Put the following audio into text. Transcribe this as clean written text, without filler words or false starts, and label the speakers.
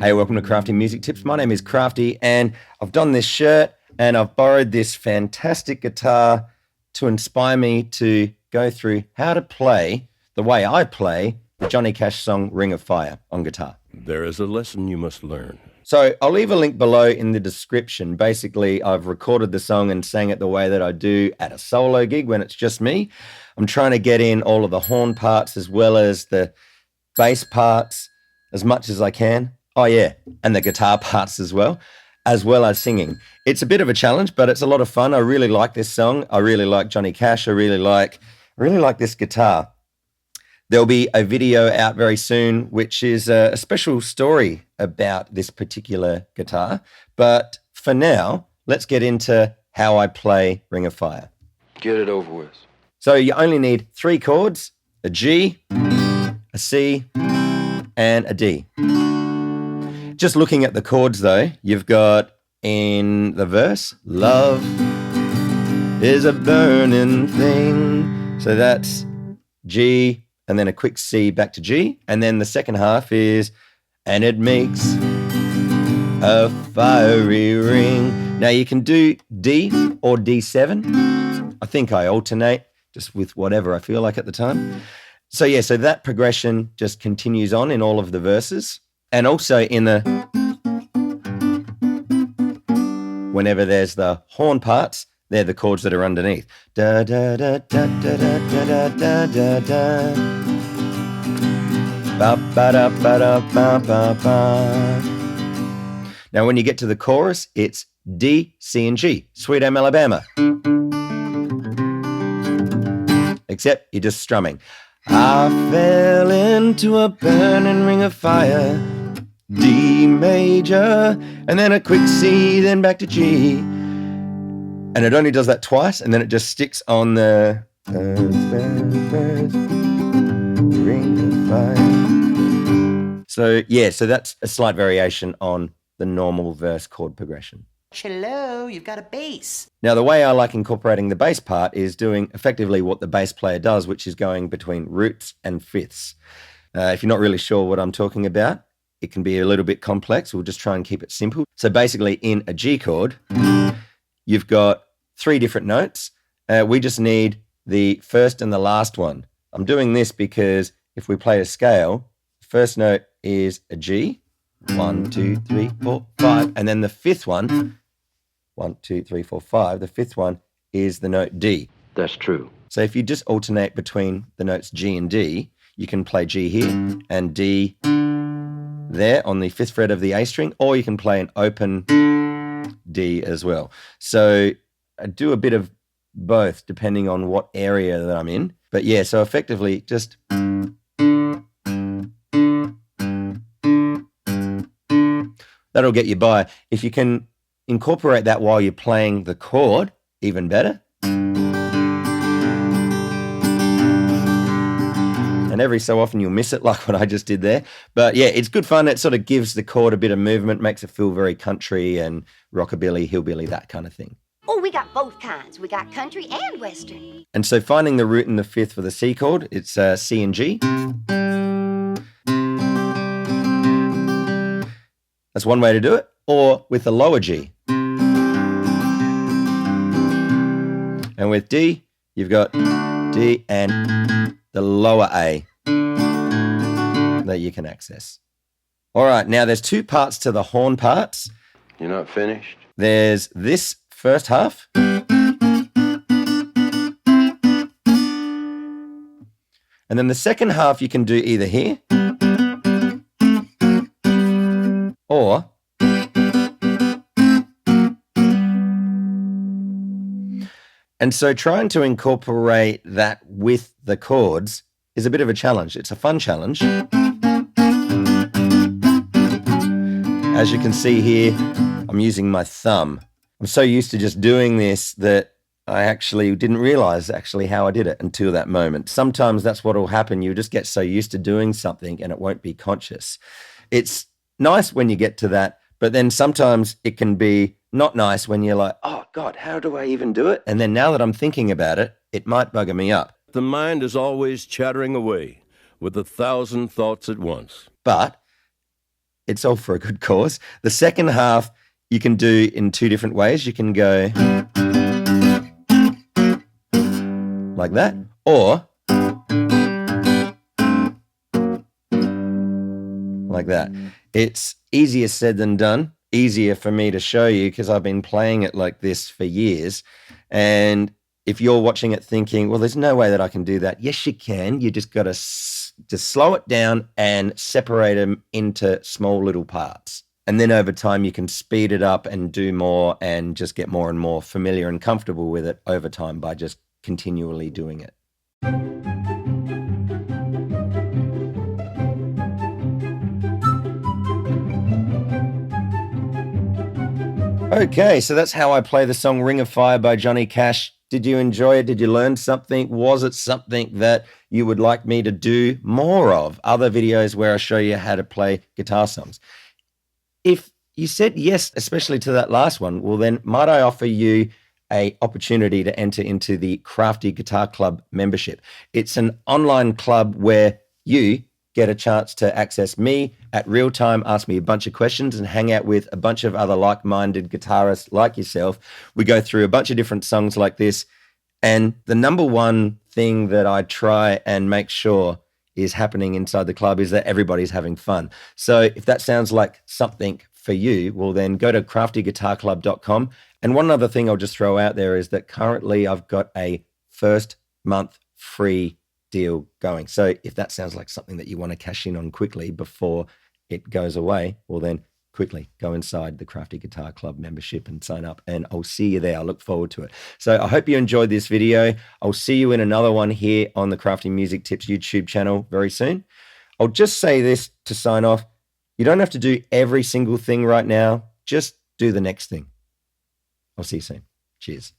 Speaker 1: Hey, welcome to Crafty Music Tips. My name is Crafty, and I've done this shirt and I've borrowed this fantastic guitar to inspire me to go through how to play the way I play the Johnny Cash song Ring of Fire on guitar.
Speaker 2: There is a lesson you must learn.
Speaker 1: So I'll leave a link below in the description. Basically, I've recorded the song and sang it the way that I do at a solo gig when it's just me. I'm trying to get in all of the horn parts as well as the bass parts as much as I can. Oh yeah, and the guitar parts as well as singing. It's a bit of a challenge, but it's a lot of fun. I really like this song. I really like Johnny Cash. I really like this guitar. There'll be a video out very soon, which is a special story about this particular guitar. But for now, let's get into how I play Ring of Fire.
Speaker 3: Get it over with.
Speaker 1: So you only need 3 chords, a G, a C, and a D. Just looking at the chords though, you've got in the verse, love is a burning thing. So that's G, and then a quick C back to G. And then the second half is, and it makes a fiery ring. Now you can do D or D7. I think I alternate just with whatever I feel like at the time. So yeah, so that progression just continues on in all of the verses. And also in the, whenever there's the horn parts, they're the chords that are underneath. Da da da da da da da da da da. Ba ba da ba da ba ba ba. Now when you get to the chorus, it's D, C, and G. Sweet Home Alabama. Except you're just strumming. I fell into a burning ring of fire, D major, and then a quick C, then back to G. And it only does that twice, and then it just sticks on the ring of fire. So yeah, so that's a slight variation on the normal verse chord progression.
Speaker 4: Hello, you've got a bass.
Speaker 1: Now, the way I like incorporating the bass part is doing effectively what the bass player does, which is going between roots and fifths. If you're not really sure what I'm talking about, it can be a little bit complex. We'll just try and keep it simple. So basically in a G chord, you've got 3 different notes. We just need the first and the last one. I'm doing this because if we play a scale, the first note is a G, 1, 2, 3, 4, 5, and then the fifth one, 1, 2, 3, 4, 5, the fifth one is the note D.
Speaker 3: That's true.
Speaker 1: So if you just alternate between the notes G and D, you can play G here and D there on the 5th fret of the A string, or you can play an open D as well. So I do a bit of both depending on what area that I'm in. But yeah, so effectively just that'll get you by. If you can incorporate that while you're playing the chord, even better. And every so often you'll miss it, like what I just did there. But yeah, it's good fun. It sort of gives the chord a bit of movement, makes it feel very country and rockabilly, hillbilly, that kind of thing.
Speaker 5: Oh, we got both kinds. We got country and western.
Speaker 1: And so finding the root and the fifth for the C chord, it's C and G. That's one way to do it. Or with the lower G. And with D, you've got D and the lower A that you can access. All right, now there's 2 parts to the horn parts.
Speaker 3: You're not finished?
Speaker 1: There's this first half. And then the second half you can do either here or and so trying to incorporate that with the chords is a bit of a challenge. It's a fun challenge. As you can see here, I'm using my thumb. I'm so used to just doing this that I actually didn't realize how I did it until that moment. Sometimes that's what will happen. You just get so used to doing something and it won't be conscious. It's nice when you get to that, but then sometimes it can be not nice when you're like, oh God, how do I even do it? And then now that I'm thinking about it, it might bugger me up.
Speaker 2: The mind is always chattering away with 1,000 thoughts at once.
Speaker 1: But it's all for a good cause. The second half you can do in two different ways. You can go like that, or like that. It's easier said than done. Easier for me to show you because I've been playing it like this for years. And if you're watching it thinking, well, there's no way that I can do that. Yes, you can. You just got to just slow it down and separate them into small little parts. And then over time, you can speed it up and do more and just get more and more familiar and comfortable with it over time by just continually doing it. Okay, so that's how I play the song Ring of Fire by Johnny Cash. Did you enjoy it? Did you learn something? Was it something that you would like me to do more of? Other videos where I show you how to play guitar songs. If you said yes, especially to that last one, well then might I offer you an opportunity to enter into the Crafty Guitar Club membership. It's an online club where you get a chance to access me at real time, ask me a bunch of questions, and hang out with a bunch of other like-minded guitarists like yourself. We go through a bunch of different songs like this. And the number one thing that I try and make sure is happening inside the club is that everybody's having fun. So if that sounds like something for you, well then go to craftyguitarclub.com. And one other thing I'll just throw out there is that currently I've got a first month free deal going. So if that sounds like something that you want to cash in on quickly before it goes away, well then quickly go inside the Crafty Guitar Club membership and sign up, and I'll see you there. I look forward to it. So I hope you enjoyed this video. I'll see you in another one here on the Crafty Music Tips YouTube channel very soon. I'll just say this to sign off. You don't have to do every single thing right now. Just do the next thing. I'll see you soon. Cheers.